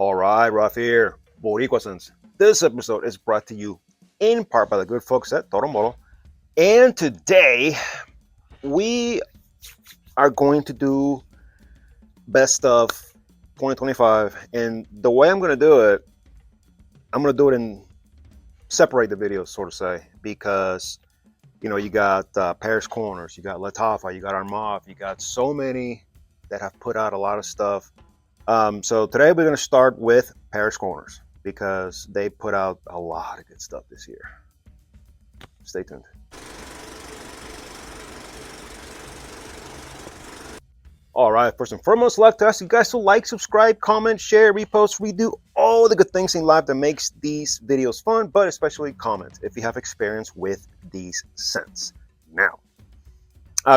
All right, Raf here, Boricuasans. This episode is brought to you in part by the good folks at Toro. And today we are going to do best of 2025. And the way I'm going to do it, I'm going to do it in separate the videos, sort of say, because you got Paris Corners, you got Latafa, you got Armaf, you got so many that have put out a lot of stuff. So today we're going to start with Paris Corners because they put out a lot of good stuff this year. Stay tuned. All right, first and foremost, I'd like to ask you guys to like, subscribe, comment, share, repost, redo all the good things in life that makes these videos fun, but especially comment if you have experience with these scents. Now,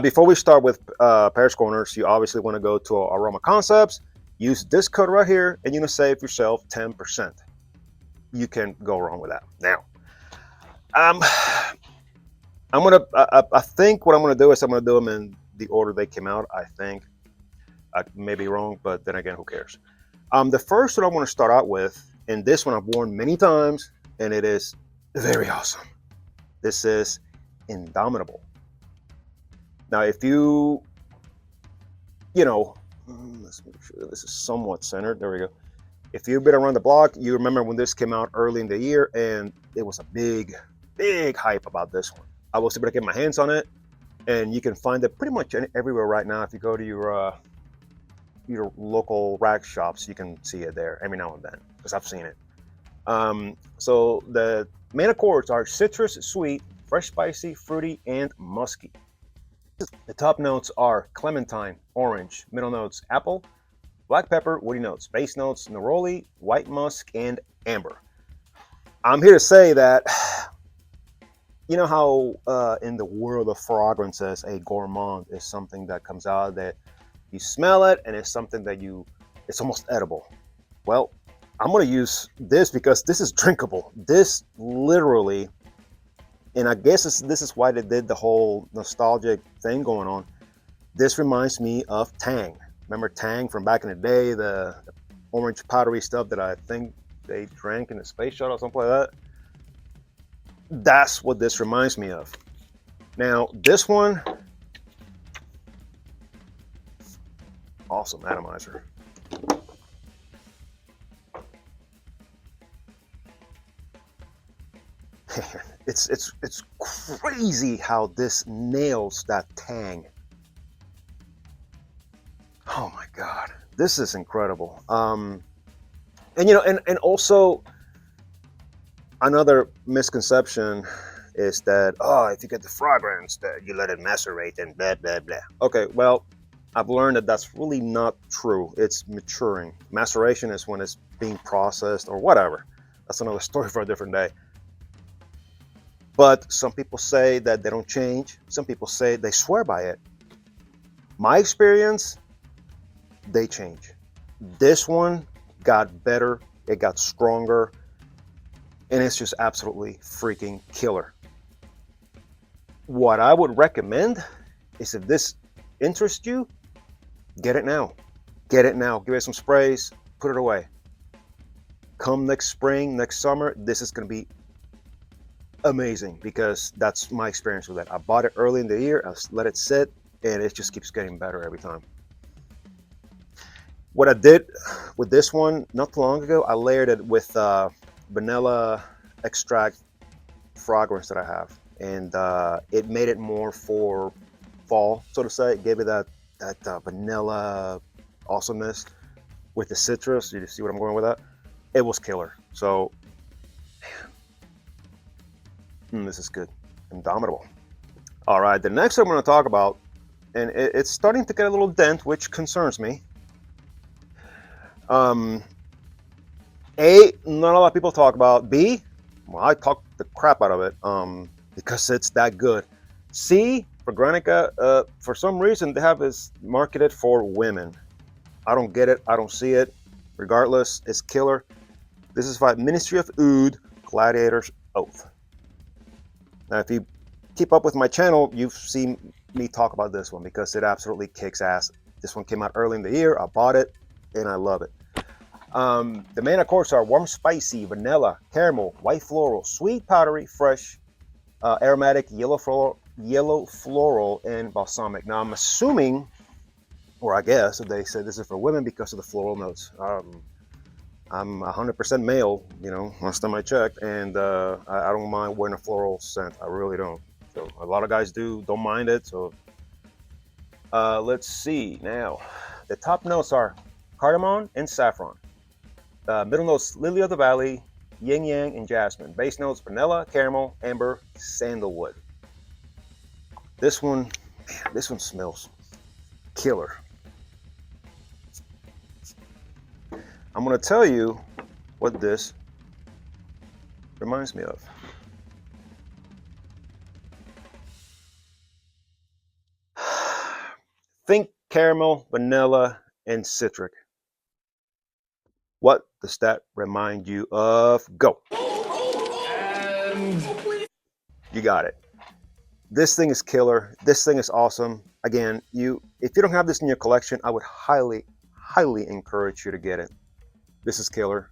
before we start with Paris Corners, you obviously want to go to Aroma Concepts. Use this code right here, and you're gonna save yourself 10%. You can't go wrong with that. Now, I think what I'm gonna do is I'm gonna do them in the order they came out. I think I may be wrong, but then again, who cares? The first one I want to start out with, and this one I've worn many times, and it is very awesome. This is Indomitable. Now, if let's make sure this is somewhat centered. There we go. If you've been around the block, you remember when this came out early in the year, and it was a big hype about this one. I was able to get my hands on it, and you can find it pretty much everywhere right now. If you go to your local rag shops, you can see it there every now and then, because I've seen it. So the main accords are citrus, sweet, fresh, spicy, fruity, and musky. The top notes are clementine, orange, middle notes apple, black pepper, woody notes, base notes neroli, white musk, and amber. I'm here to say that, you know how in the world of fragrances, a gourmand is something that comes out that you smell it and it's something that it's almost edible. Well, I'm going to use this because this is drinkable. This literally, and I guess this is why they did the whole nostalgic thing going on. This reminds me of Tang. Remember Tang from back in the day, the orange powdery stuff that I think they drank in the space shuttle or something like that? That's what this reminds me of. Now, this one, awesome atomizer. It's crazy how this nails that tang. Oh my God, this is incredible. And also another misconception is that, if you get the fragrance, that you let it macerate and blah blah blah. Okay, well, I've learned that that's really not true. It's maturing. Maceration is when it's being processed or whatever. That's another story for a different day. But some people say that they don't change. Some people say they swear by it. My experience, they change. This one got better. It got stronger. And it's just absolutely freaking killer. What I would recommend is, if this interests you, get it now. Get it now. Give it some sprays. Put it away. Come next spring, next summer, this is going to be amazing, because that's my experience with it. I bought it early in the year. I let it sit, and it just keeps getting better every time. What I did with this one not too long ago, I layered it with vanilla extract fragrance that I have, and it made it more for fall, so to say. It gave it that vanilla awesomeness with the citrus. You see what I'm going with that? It was killer. So, man, this is good. Indomitable. All right, the next one I'm going to talk about, and it's starting to get a little dent, which concerns me. A, not a lot of people talk about. B, well, I talk the crap out of it because it's that good. C, for Granica, for some reason they have this marketed for women. I don't get it. I don't see it. Regardless, it's killer. This is by Ministry of Oud, Gladiator's Oath. Now, if you keep up with my channel, you've seen me talk about this one because it absolutely kicks ass. This one came out early in the year. I bought it and I love it. The main accords are warm, spicy, vanilla, caramel, white floral, sweet, powdery, fresh, aromatic, yellow floral, and balsamic. Now I'm assuming, or I guess, that they said this is for women because of the floral notes. I'm 100% male, you know, last time I checked, and I don't mind wearing a floral scent. I really don't. So a lot of guys don't mind it. So let's see now. The top notes are cardamom and saffron. Middle notes, lily of the valley, yin yang, and jasmine. Base notes, vanilla, caramel, amber, sandalwood. This one smells killer. I'm gonna tell you what this reminds me of. Think caramel, vanilla, and citric. What does that remind you of? Go. You got it. This thing is killer. This thing is awesome. Again, if you don't have this in your collection, I would highly encourage you to get it. This is killer.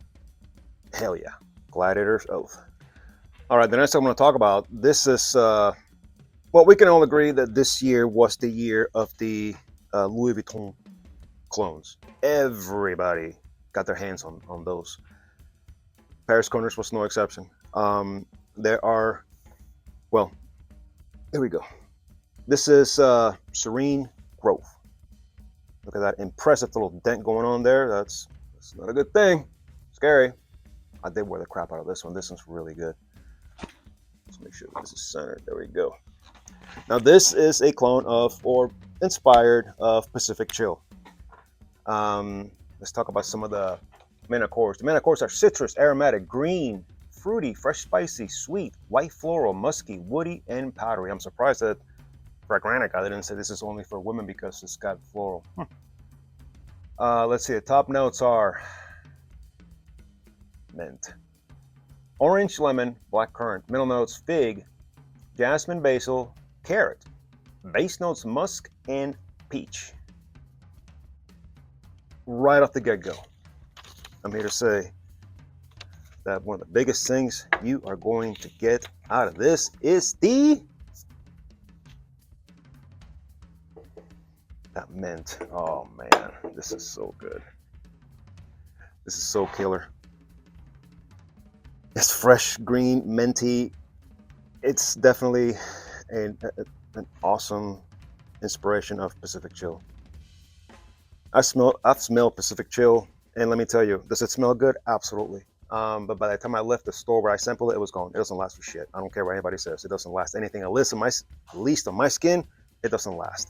Hell yeah. Gladiator's Oath. All right, the next I'm going to talk about, this is, well, we can all agree that this year was the year of the Louis Vuitton clones. Everybody got their hands on those. Paris Corners was no exception. There are, well, here we go. This is Serene Grove. Look at that impressive little dent going on there. That's not a good thing. Scary. I did wear the crap out of this one. This one's really good. Let's make sure this is centered. There we go. Now this is a clone of, or inspired of, Pacific Chill. Let's talk about some of the main accords. The main accords are citrus, aromatic, green, fruity, fresh, spicy, sweet, white floral, musky, woody, and powdery. I'm surprised that Fragrantica didn't say this is only for women because it's got floral. Let's see, the top notes are mint, orange, lemon, black currant. Middle notes, fig, jasmine, basil, carrot. Base notes, musk, and peach. Right off the get-go, I'm here to say that one of the biggest things you are going to get out of this is that mint. Oh man, this is so good. This is so killer. It's fresh, green, minty. It's definitely an awesome inspiration of Pacific Chill. I've smelled Pacific Chill, and let me tell you, does it smell good? Absolutely. But by the time I left the store where I sampled it, it was gone. It doesn't last for shit. I don't care what anybody says. It doesn't last anything. At least on my skin, it doesn't last.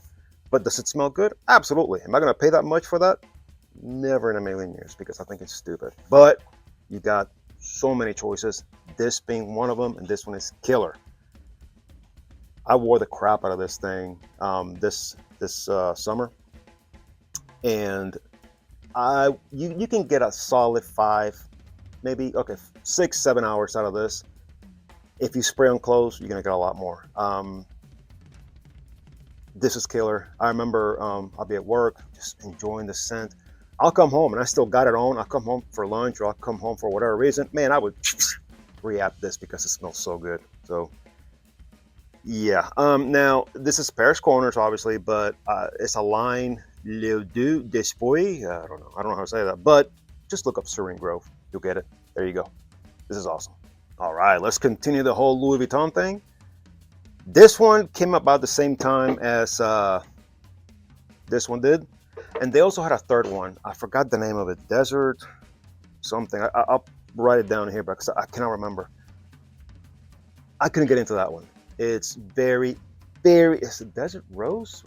But does it smell good? Absolutely. Am I going to pay that much for that? Never in a million years, because I think it's stupid. But you got so many choices, this being one of them, and this one is killer. I wore the crap out of this thing this summer, and you can get a solid 6-7 hours out of this. If you spray on clothes, you're gonna get a lot more. This is killer. I remember I'll be at work just enjoying the scent. I'll come home and I still got it on. I'll come home for lunch, or I'll come home for whatever reason. Man, I would re-app this because it smells so good. So yeah. Now this is Paris Corners, obviously, but it's a line Le Deux d'Espoir. I don't know how to say that, but just look up Serene Grove. You'll get it. There you go. This is awesome. All right, let's continue the whole Louis Vuitton thing. This one came about the same time as this one did. And they also had a third one. I forgot the name of it. Desert something. I'll write it down here because I cannot remember. I couldn't get into that one. It's very, is it Desert Rose?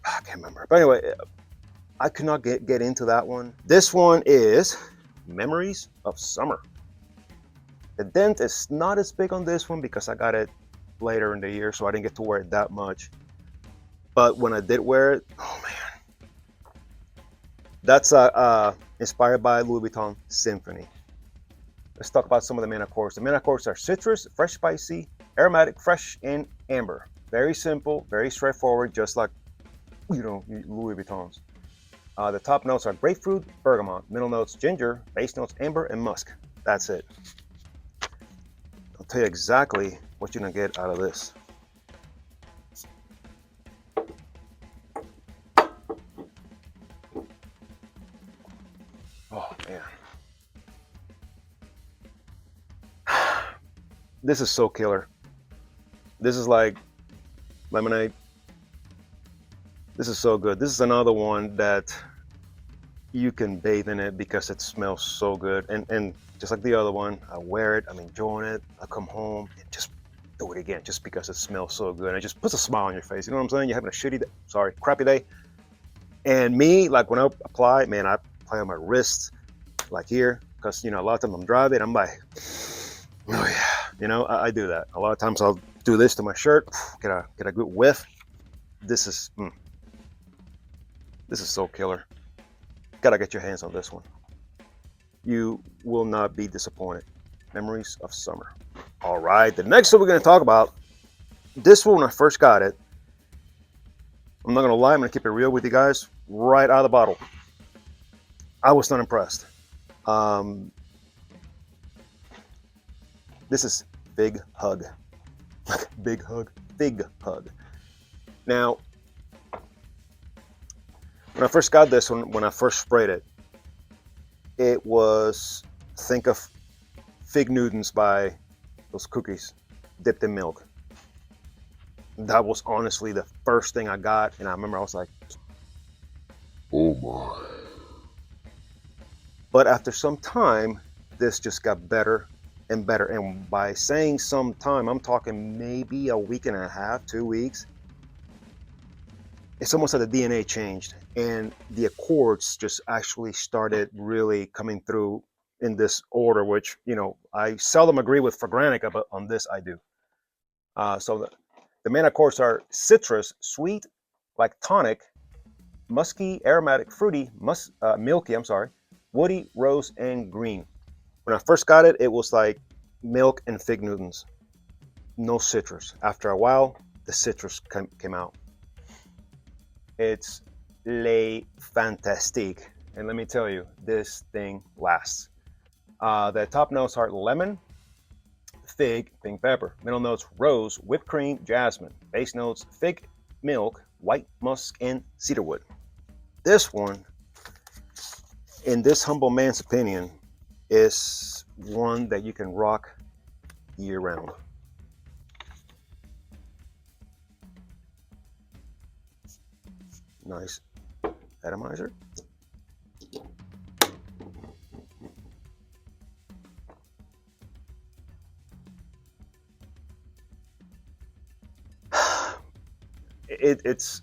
I can't remember. But anyway, I could not get into that one. This one is Memories of Summer. The dent is not as big on this one because I got it later in the year, so I didn't get to wear it that much. But when I did wear it, oh man. That's inspired by Louis Vuitton Symphony. Let's talk about some of the main accords. The main accords are citrus, fresh, spicy, aromatic, fresh, and amber. Very simple, very straightforward, just like, Louis Vuittons. The top notes are grapefruit, bergamot. Middle notes ginger, base notes amber, and musk. That's it. I'll tell you exactly what you're gonna get out of this. Oh man. This is so killer. This is like lemonade. This is so good. This is another one that you can bathe in it because it smells so good. And just like the other one, I wear it, I'm enjoying it. I come home and just do it again just because it smells so good. And it just puts a smile on your face. You know what I'm saying? You're having a shitty day, crappy day. And me, like when I apply, man, I apply on my wrists, like here, because, you know, a lot of times I'm driving, I'm like, oh yeah, you know, I do that. A lot of times I'll do this to my shirt, get a good whiff. This is so killer. Gotta get your hands on this one. You will not be disappointed. Memories of summer. All right, the next one we're gonna talk about, this one when I first got it, I'm not gonna lie, I'm gonna keep it real with you guys, right out of the bottle. I was not impressed. This is Fig Hug. Big Hug, Fig Hug. Now, when I first got this one, when I first sprayed it, it was, think of Fig Newtons by those cookies dipped in milk. That was honestly the first thing I got, and I remember I was like, oh my. But after some time, this just got better and better. And by saying some time, I'm talking maybe a week and a half, 2 weeks. It's almost like the DNA changed and the accords just actually started really coming through in this order, which, you know, I seldom agree with Fragrantica, but on this I do. So the main accords are citrus, sweet, like tonic, musky, aromatic, fruity, milky, woody, rose, and green. When I first got it, it was like milk and Fig Newtons. No citrus. After a while, the citrus came out. It's Le Fantastique. And let me tell you, this thing lasts. The top notes are lemon, fig, pink pepper. Middle notes, rose, whipped cream, jasmine. Base notes, fig, milk, white musk, and cedarwood. This one, in this humble man's opinion, is one that you can rock year round. Nice atomizer. It's,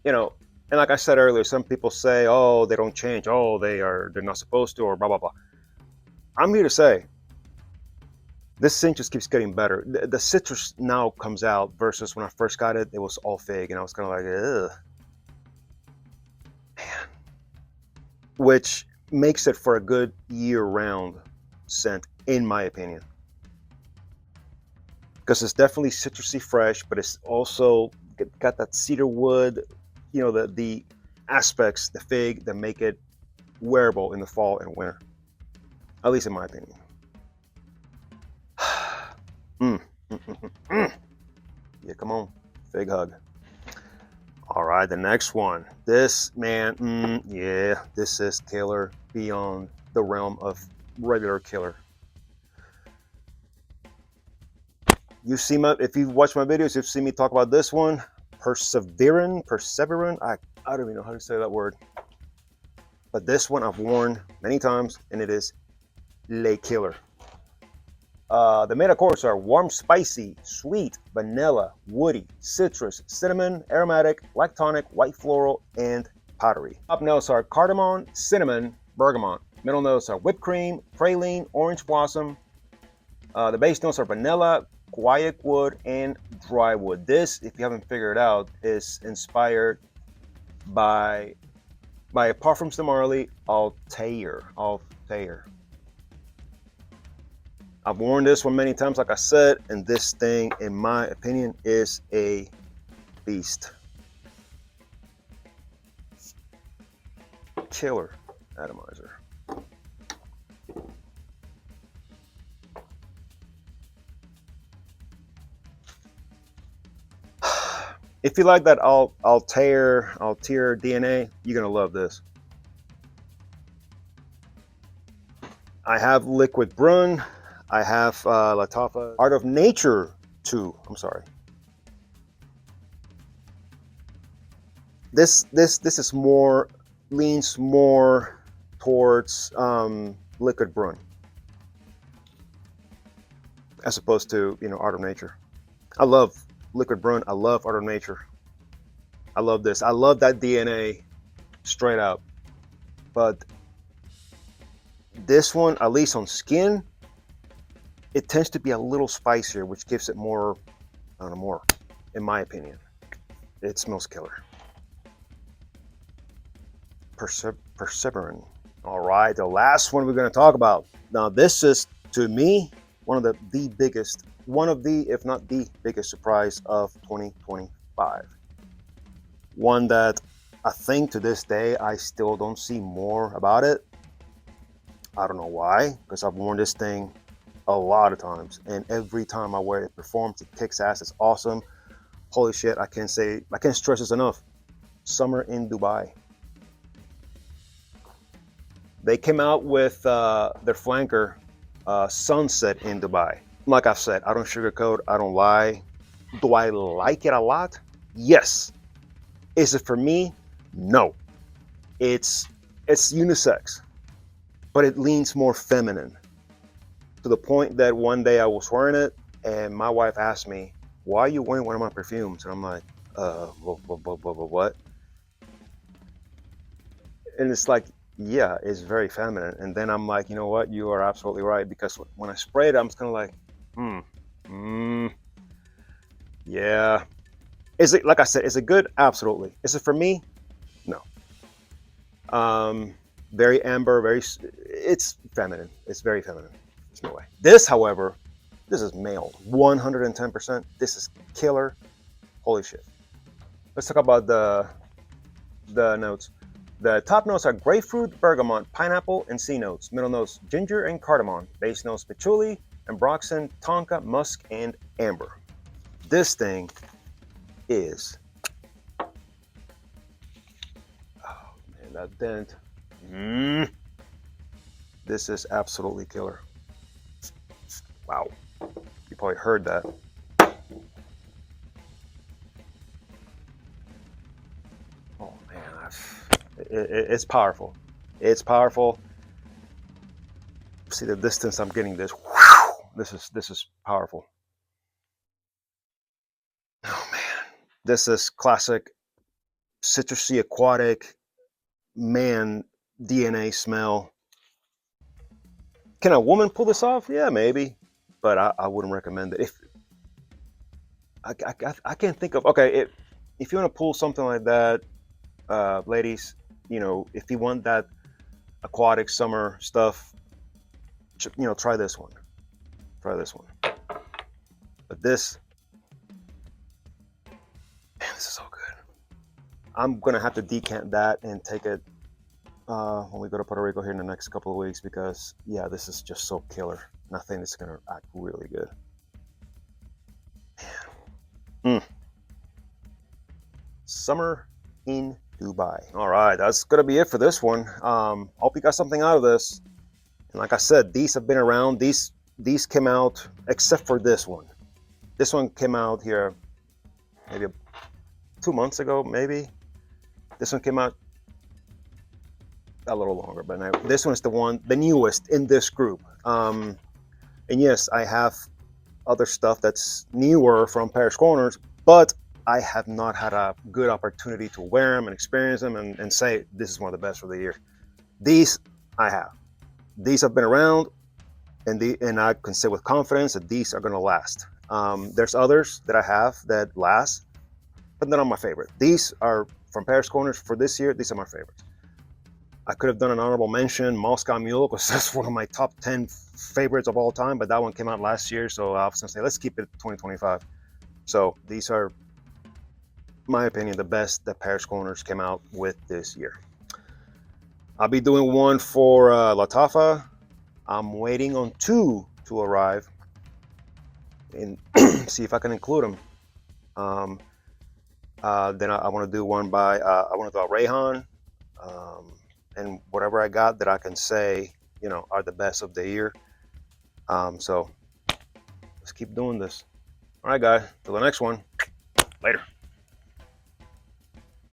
you know, and like I said earlier, some people say, oh, they don't change, oh, they're not supposed to, or blah blah blah. I'm here to say this scent just keeps getting better. The citrus now comes out versus when I first got it, it was all fig, and I was kind of like, ugh. Man. Which makes it for a good year-round scent, in my opinion. Because it's definitely citrusy fresh, but it's also got that cedar wood, you know, the aspects, the fig, that make it wearable in the fall and winter. At least in my opinion. Yeah, come on, Fig Hug. All right, the next one. This, man, yeah, this is killer beyond the realm of regular killer. You see if you've watched my videos, you've seen me talk about this one. Perseverance. I don't even know how to say that word. But this one I've worn many times, and it is Le Killer. The main accords are warm, spicy, sweet, vanilla, woody, citrus, cinnamon, aromatic, lactonic, white floral, and powdery. Top notes are cardamom, cinnamon, bergamot. Middle notes are whipped cream, praline, orange blossom. The base notes are vanilla, guaiac wood, and dry wood. This, if you haven't figured it out, is inspired by Parfums de Marly, Altair. I've worn this one many times, like I said, and this thing, in my opinion, is a beast. Killer atomizer. If you like that Altair DNA, you're gonna love this. I have Liquid Brun. I have Lattafa Art of Nature 2. I'm sorry. This is more, leans more towards Liquid Brun as opposed to, you know, Art of Nature. I love Liquid Brun. I love Art of Nature. I love this. I love that DNA straight up. But this one, at least on skin, it tends to be a little spicier, which gives it more, I don't know, more, in my opinion. It smells killer. Perseverin. All right, the last one we're going to talk about. Now, this is, to me, one of the biggest, if not the biggest surprise of 2025. One that I think to this day, I still don't see more about it. I don't know why, because I've worn this thing a lot of times, and every time I wear it, it performs, it kicks ass, it's awesome. Holy shit, I can't stress this enough. Summer in Dubai. They came out with their flanker, Sunset in Dubai. Like I've said, I don't sugarcoat, I don't lie. Do I like it a lot? Yes. Is it for me? No. It's unisex, but it leans more feminine. To the point that one day I was wearing it, and my wife asked me, "Why are you wearing one of my perfumes?" And I'm like, what? And it's like, yeah, it's very feminine. And then I'm like, you know what? You are absolutely right. Because when I spray it, I'm just kind of like, yeah. Is it, like I said, is it good? Absolutely. Is it for me? No. Very amber, it's feminine. It's very feminine. There's no way. This, however, this is male. 110%. This is killer. Holy shit. Let's talk about the notes. The top notes are grapefruit, bergamot, pineapple, and C notes. Middle notes, ginger and cardamom. Base notes, patchouli, ambroxan, tonka, musk, and amber. This thing is, oh man, that dent. This is absolutely killer. Wow. You probably heard that. Oh man, it's powerful. It's powerful. See the distance I'm getting this. This is powerful. Oh man, this is classic citrusy aquatic man DNA smell. Can a woman pull this off? Yeah, maybe, but I wouldn't recommend it. If I can't think of, okay, if you want to pull something like that, ladies, you know, if you want that aquatic summer stuff, you know, try this one. Try this one. But this, man, this is so good. I'm gonna have to decant that and take it when we go to Puerto Rico here in the next couple of weeks, because yeah, this is just so killer. And I think it's gonna act really good. Man. Summer in Dubai. All right, that's gonna be it for this one. Hope you got something out of this. And like I said, these have been around. These came out, except for this one. This one came out here maybe 2 months ago, maybe. This one came out a little longer, but now, this one's the newest in this group. And yes, I have other stuff that's newer from Paris Corners, but I have not had a good opportunity to wear them and experience them and say this is one of the best for the year. These I have. These have been around, and I can say with confidence that these are going to last. There's others that I have that last, but they're not my favorite. These are from Paris Corners for this year. These are my favorites. I could have done an honorable mention, Moscow Mule, because that's one of my top 10 favorites of all time, but that one came out last year, so I was going to say, let's keep it 2025. So these are, my opinion, the best that Paris Corners came out with this year. I'll be doing one for Latafa. I'm waiting on 2 to arrive and see if I can include them. Then I want to do one by, I want to do a Rayhan, and whatever I got that I can say, you know, are the best of the year. So let's keep doing this. All right, guys, till the next one. Later.